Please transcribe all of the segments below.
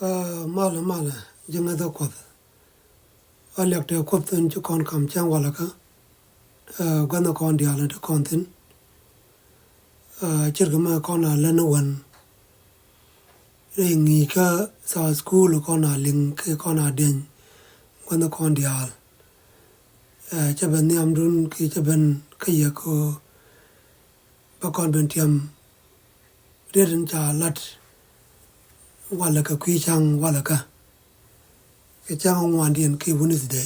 mala jenga da Kuoth alek te Kuoth en chu kon kam chang wala ka gana kon dia la de kon tin chirgama kon a lana wan re ngi ka sa school kon a ling ke kon a den gana kon dia chaban niam dun ki chaban kaya ko ba kon ben tiam reden cha lat wala ka kwi chang wala ka ke chang wan dien ki Wednesday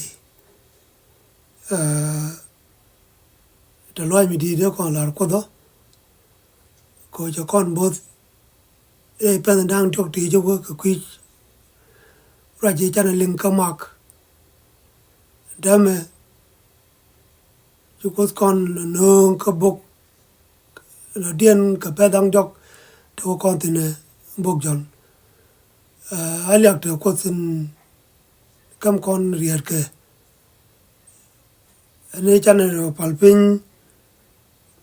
the loy mi di de kon lar ko do ko cho kon both e pen dang tok ti jo ko kwi ra ji chan ling ka mak dame ju ko kon no ka bok no dien ka pe dang dok to kon tin bok jon alyak te ko tin kam kon rier ke ane chan ro palpin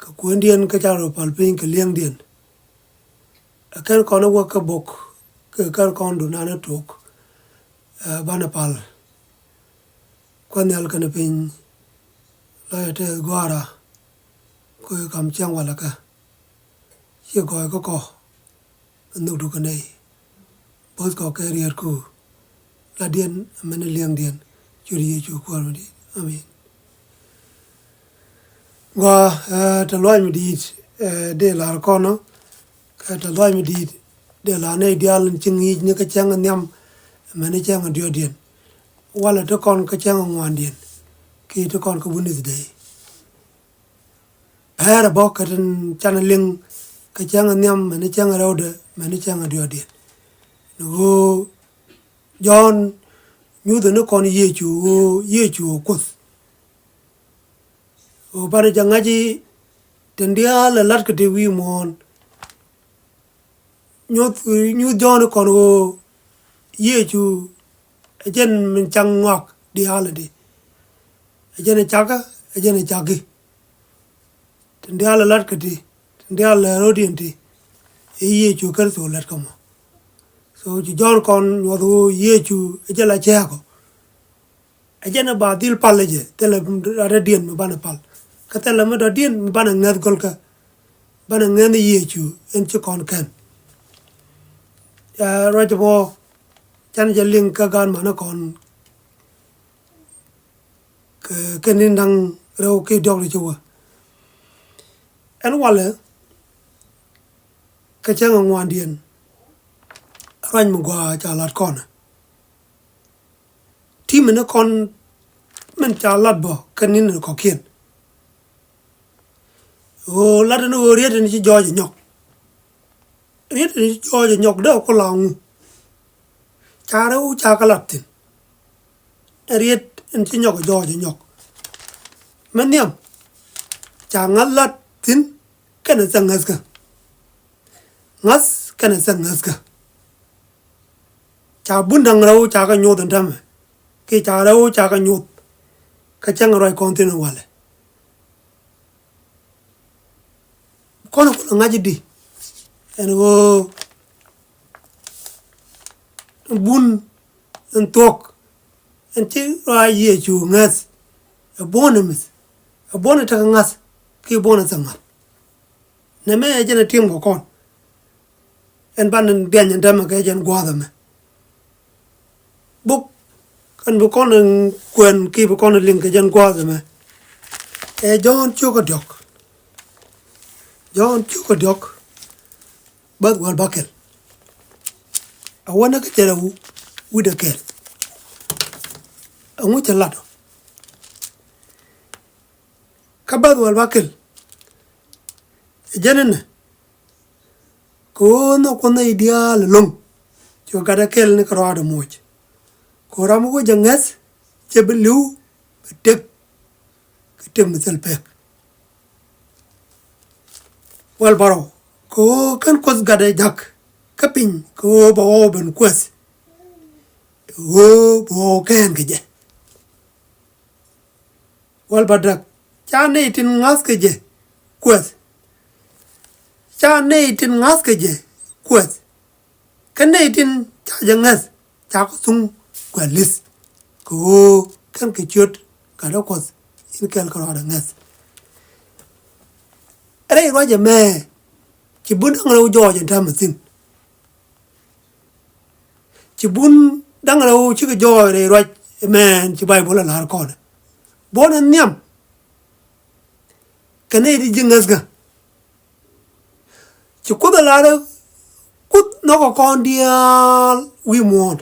ka kuen dien ka cha ro palpin ka liang dien akan kon wa ka bok ke kar kon du na tok bana pal kon yal kan pin la te gwara ko kam chang wala ka ye ko nu du kan nei bos ko ke rier ku la dien men liang dien churi chu ko di amen wa ta loy mi di de la kono ka ta loy mi di de la nei dial chingi ni ka chang nyam men chang dio dien wala to kon ka chang ngwan dien ki to kon ko Wednesday era bo ka tin chan ling ka chang nyam men chang rode men chang dio dien no John nyu de no kon ye chu Kuoth o bare jangaji tendia la lat ka de wi mon nyu John kon o ye chu ajen min chang ngok di halade ajen chagi tendia la lat ka de tendia la rodienti ye chu kar so lat ka mo so John kon nyodo ye chu ajala chako ajana ba dil palaje tele ada dien me bana pal katela me da dien me bana ngad golka bana ngane ye chu en chu kon kan ya rajabo chan jaling ka gan mana kon ke nindang ro ke dog le chu en wala ka chang ngwan dien ran mo gwa cha lat kon ti men kon men cha lat bo kanin ko kien o lat no riet ni George nyok riet ni George nyok da ko lang cha ro cha ka lat tin riet en ti nyok George nyok men niam cha ngal lat tin kana sangas ka ngas kana sangas ka cha bundang rau cha ka nyot ndam ke cha rau cha ka nyot ka chang roi kontin wale kono ko ngaji di en go bun en tok en ti ra ye chu ngas a bonemis a bona ta ngas ke bona sanga ne me jena tim ko kon en ban den ndam ka jen gwada me buk kan bu kon kwen ki bu kon ling ke jan kwa me e John chu ko dok bad wal bakel a wana ka tera wu de kel a ngu tela do ka bad wal bakel janen ko no ideal long chu ka da kel ni kro ado moj ko ramu ko jangas chebelu tek misal pek wal baro ko kan kos gade jak kapin ko bo ben kwes o bo ken geje wal badak chane tin ngas geje kwes chane tin ngas geje kwes kane tin jangas cha ko sung kwa lis ko kan ke chot ka do ko in kɛɛl ko da ngas re ro je me ci bun ang ro jo je ta masin ci bun dang ro ci ko jo re ro men ci bible la ko na bona nyam kane di jingas ga ci ko da la kut no ko kon dia wi mon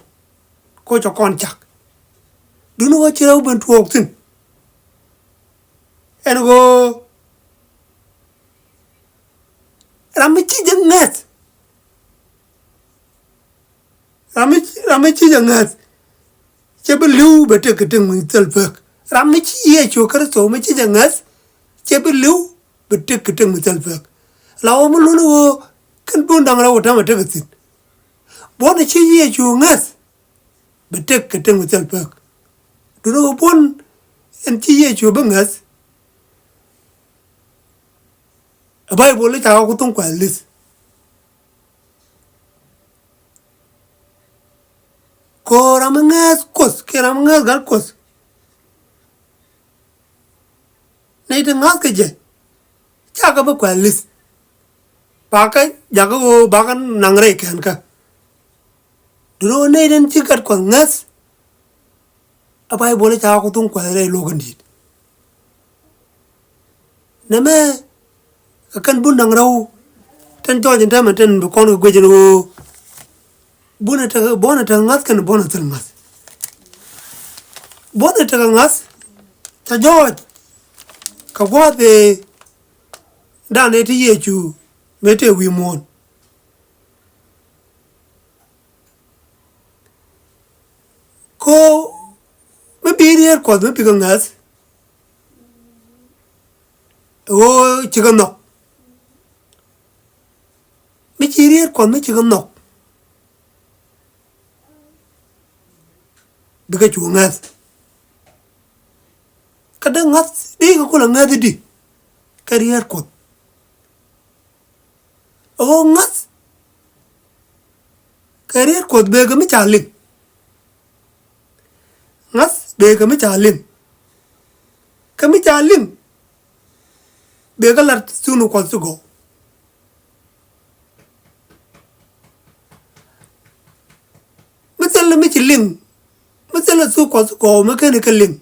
ko cho kon chak du no ci raw ben tuok tin en go rami ci jangas rami ci jangas ci be lu be te ke tin tel fek rami ci ye cho kar so me ci jangas ci be lu be te ke tin tel fek lawo mu lu kan bun dang ra wata mata gatin bona ci ye cho ngas be te ke tin tel fek du no bon en ci ye cho be ngas Bible le ta ko ton kwa lis ko ramangas kos ke ramangas gar kos nei de ngas ke je cha ka ba kwa lis ba ka ja ko ba kan nang re kan ka duro nei den ti kat ko ngas Bible le ta ko ton kwa re lo gan dit na me kan bun nang raw tan to jenta man tan ko no gojeno bona ta ngas kan bona ta ngas bona ta ngas ta joj ka gwate dan e ti yechu mete wi mon ko me birier ko me piga ngas o chigano me chirier ko me chigano biga chu ngas kada ngas di ko la ngas di karier ko o ngas karier ko be ga me chalin ngas be ga me chalin kami chalin be ga lar sunu ko sugo مثلا مثل مثلا سوق مكان كلم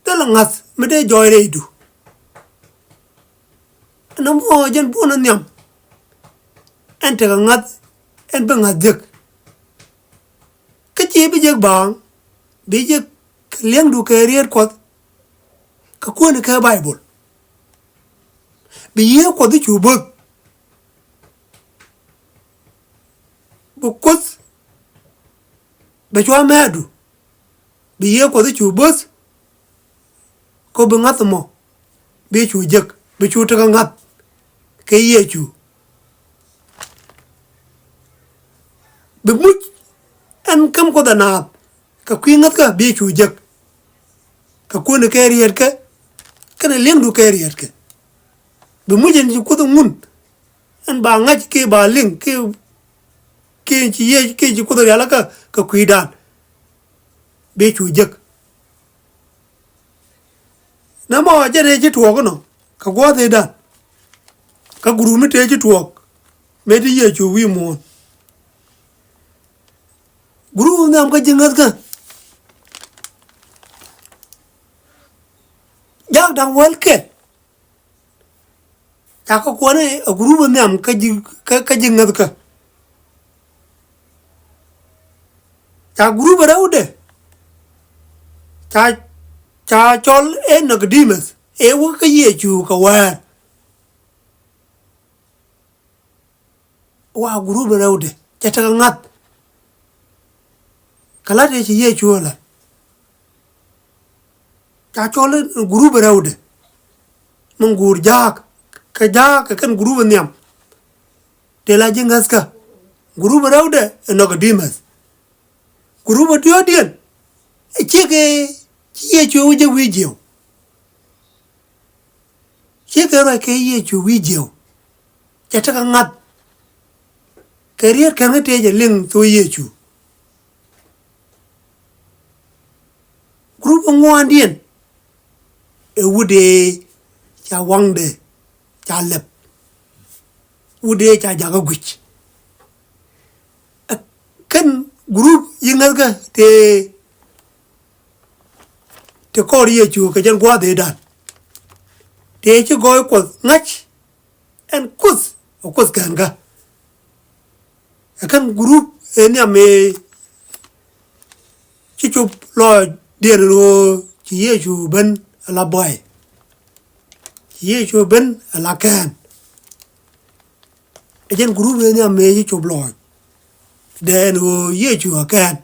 تلا ناس مدى جوي ريدو أنا مو جن بونا نيم أنت كناس أنت بنادك كتير بيجك بان بيجك كليان دو كارير كود ككون كبايبل بيه كود يشوبك بكوس بشوا مادو بيه كود يشوبس ko bengat mo be chu jek be chu ta ngat ke ye chu be mu an kam ko da na ka kwi ngat ka be chu jek ka ko ne ke rier ke kana leng du ke rier ke be mu jen ko da mun an ba ngat ke ba leng ke chi ye ke ji ko da yala ka kwi dan be chu jek na mo jere ji tuok no ka gwa de da ka guru mi te ji tuok me di ye chu wi mo guru nam ka jingat ka ja dang wel ke ta ko ne guru nam ka jingat ka ta guru baraude cha chol nagdimes wo ka ye chu ka wa guru baraude cha ta ngat kala de ye chu la cha chol guru baraude mong gur jak ka kan guru nyam de la jingas ka guru baraude nagdimes guru badiodien cheke ye chu je video che ke ra ke ye chu video cha ta ngat career kan te je ling to yechu group ngwan dien e wude cha wangde cha lep wude cha jaga guch kan group yingal ga te kor yechu ka jan gwa de dan te chi goy ko ngach en kus kan ga kan group en ya me chi chup lo de ro chi yechu ben la boy chi yechu ben la kan jen group en ya me chi chup lo de ro yechu kan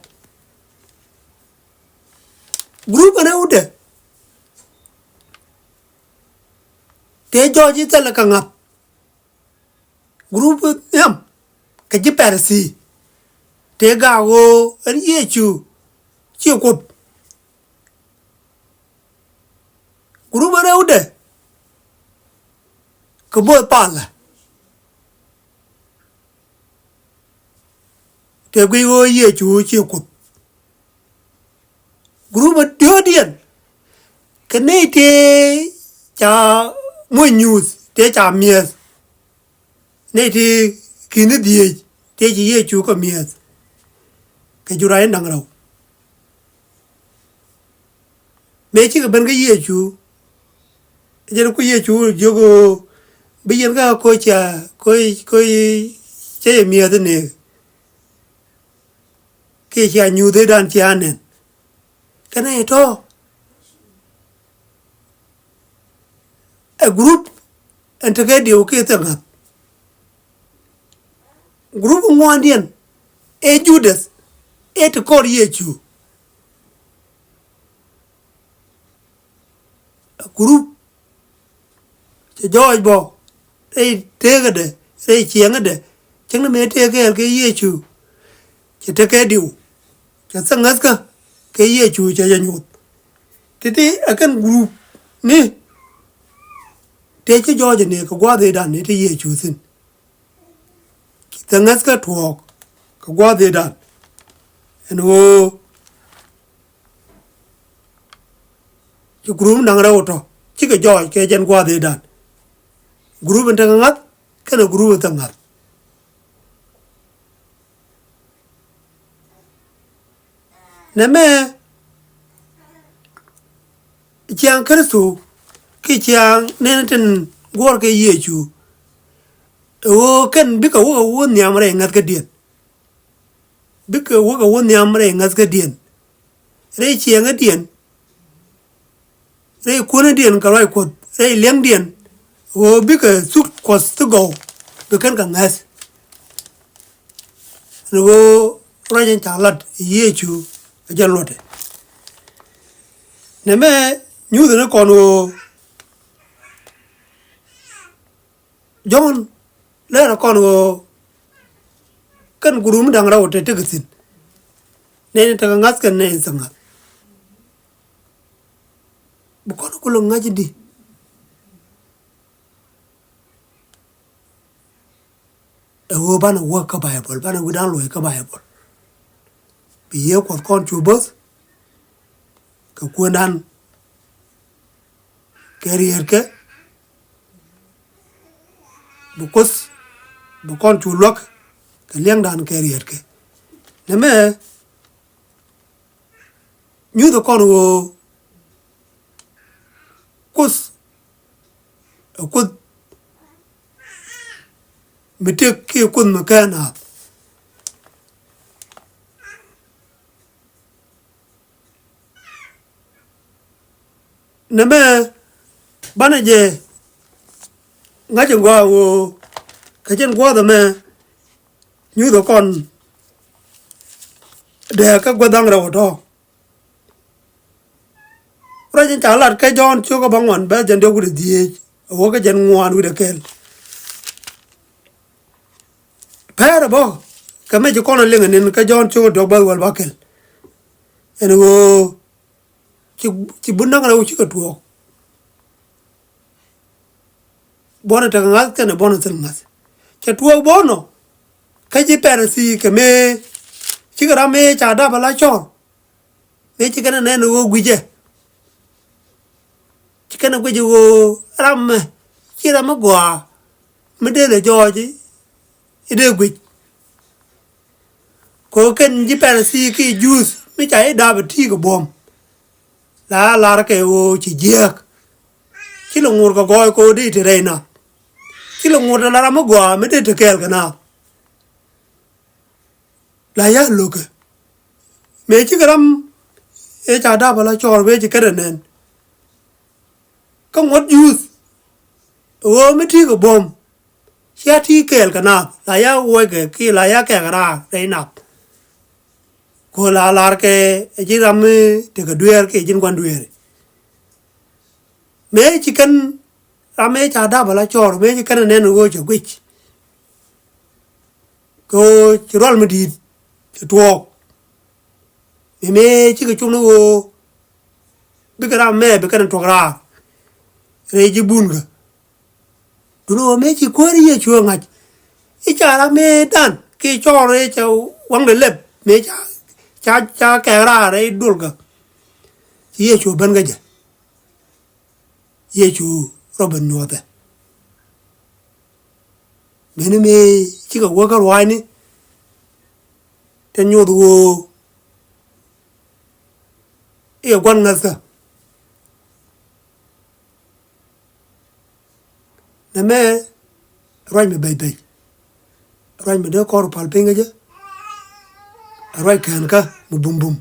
group na ude te joji tala ka ngap group yam ka ji persi te ga go an yechu chi ko group na ude ka bo pala te gwi go yechu chi ko group diodian kenete cha mo news te cha mies nete kini die te ji yechu ko mies ke jurai ndang raw me chi ga ban ga yechu je ko yechu jogo biyen ga ko cha ko che mies ne ke cha nyu de dan cha nen kana ito a group integrate okay tanga group ngwandian e judas e to kor yechu a group che joy bo e tegade e chiengade chengna me tege ke yechu che tege diu cha sangas ka ke yechu cha yanyu tete akan group ni te che joje ne ko gwa de dan ne te yechu sin tangas ka twok ko gwa de dan en wo che group nang ra oto chi ke joy ke jen gwa de dan group en ngat kana group tangat neme chiang kersu ki chiang nenten gor ke yechu o kan bika wo nyam re ngat ka dien bika wo nyam re ngat ka dien re chiang dien re ko dien ka rai ko re leng dien o bika suk kos to go bikan ka ngas ro rajen chalat yechu jalote neme nyu de ko no John le ko no kan gurum dang ra ote tegasin ne ta ngas kan ne sanga bu ko ko lo ngaji di e wo bana wo ka bible bana widan lo ka bible bi ye ko kon chu bos ka kuonan career ke bukos bukon chu lok ka liang dan career ke neme nyu do kon wo kus mete ke kun makana neme bana je ngajen gwa wo kajen gwa da me nyu do kon de ka gwa dang ra to rajen chalat ka jon chu ko bangwan ba jen do gu di wo ka jen ngwan wi de kel para bo ka me je kon le ngene ka jon chu do ba wal ba kel en wo ci bundang ra ci ka tuo bona ta ngas kana bona tan ngas ke tuo bono cái gì persi cái mê chỉ cái mê chả đáp lại cho mê chỉ cái này nó quy chế chỉ cái nó quy chế ram chỉ ram quá mới để lại cho chứ để quy có cái gì persi cái juice mới chả đáp thì cái bom là cái chỉ giặc chỉ là ngồi cái gói cô đi thì đây nè chỉ là ngồi là ram quá mới để kɛɛl cái nào là ya look me chỉ cái e cha da bala chor we chỉ cái này không what use me thi cái bom ya thi kɛɛl cái nào là ya quay cái là ya cái ra đây nè cô là cái chỉ ram thì cái đuôi cái chính quan đuôi me chỉ cần ram me cha da bala chor me chỉ cái này nó go cho quýt cô chỉ roll me đi tuộc mẹ chỉ cái chung nó biết cái mẹ biết cái tuộc ra rồi chỉ buồn cả đúng mẹ chỉ quên đi chưa ngay ít chả là mẹ đan cái cho rồi cháu quăng để lép mẹ cha kẹo ra đấy đuổi cả chỉ chú bên cái gì chú Robin nhọt đấy mẹ chỉ có quăng cái loài này tenyo do e gwan ngasa na me roi me bay roi me de kor pal pinga je roi kan ka mu bum bum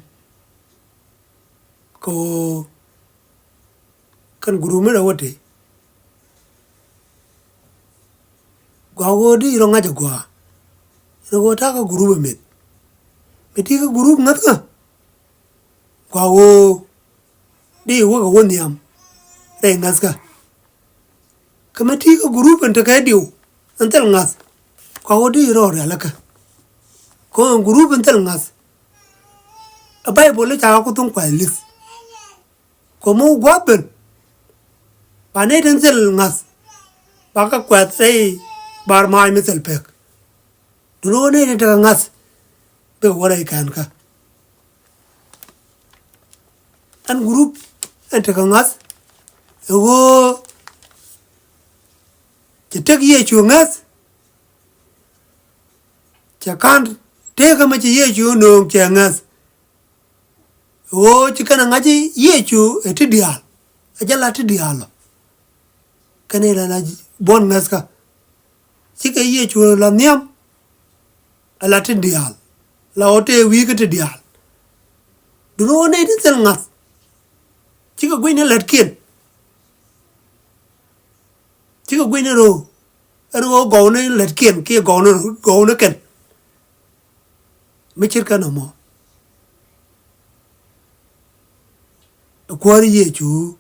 ko kan guru me rawate gwa go di ro nga je gwa ro ta ka guru me meti ka group ngat ka kwa wo di wo ka woniam re ngas ka kamati ka group anta ka diu antal ngas kwa wo di ro re la ka ko group antal ngas a bible ta ko tun kwa lis ko mo gwaben pa ne antal ngas ba ka kwa sai bar mai misal pek duno ne ta ngas be wala ikan ka an group ente ka ngas ego te tek ye chu ngas cha kan te ka ma ye chu no cha ngas o ti kana ngaji ye chu etidial ajala tidial kane la bon ngas ka ti ka ye chu la niam ala tidial la ote wi ka tidial duno ne tin sel ngas chỉ có quên lật kiên chỉ có quên rồi rồi gấu nó lật kiên kia gấu nó kiên mấy chiếc cái nào mà qua đi về chú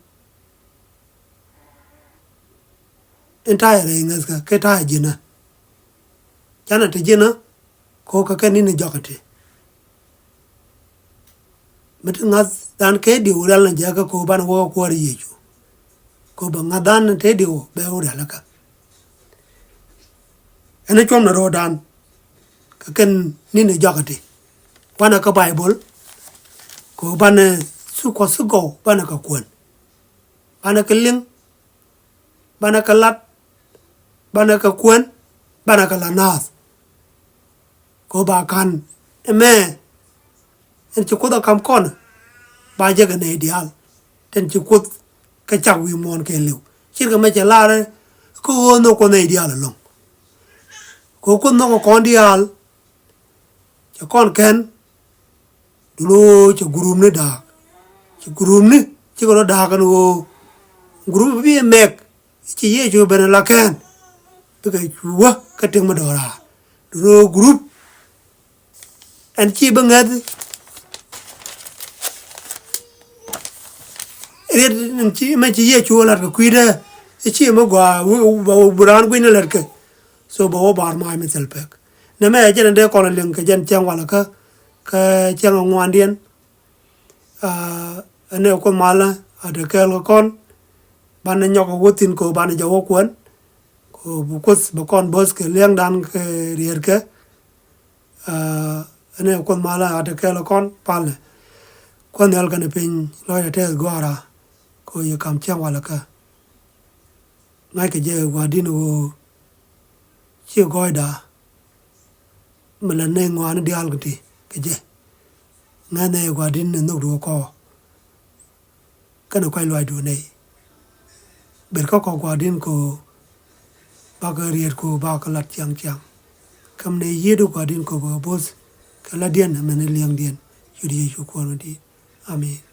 entire này ngay cái tai gì nè chả là cái gì nữa có cái này nó giọt cái mẹ ngas dan ke di ural na jaga ko ban wo ko ri yeju ko ba ngadan te di wo be ural ka ene chom na ro dan ka ken ni ne jagati wana ka bible ko ban su ko su go ban ka kun ban ka ling ban ka lat ban ka kun ban ka lanas ko ba kan eme en ci ko da kam kon ba je ga ne ideal ten ci ko ka cha wi mon ke lew ci ga me cha la re ko no ko ne ideal long ko no ko kon ideal ci kon ken du ci gurum ne da ci gurum ne ci ko da kan wo gurum bi mek ci ye jo ben la ken bi ka wa ka te ma do ra du group en ci ba ngad red ci ma ci ye chu la ka kuida ci ma gwa buran kuina la ka so ba bar mai mi sel pek na me je de ko len ka jen chang wala ka chang ngwan dien ane ko mala ada kɛɛl kon ban nyok wotin ko ban jawo kwen ko bukos ba kon bos ke leng dan ke rier ke ane kon mala ate kɛɛl kon palne kon yal kan pin loy te gwara ko ye kam chen wala ka ngai ke je gwadin wo chi goida mala ne ngwan dial gti ke je ngane gwadin no ru ko kana kwai loy du nei ber ko gwadin ko ba ga rier ko ba ka lat chang chang kam ne yedo gwadin ko bo bos kala dien men liang dien yudi yu ko no di amen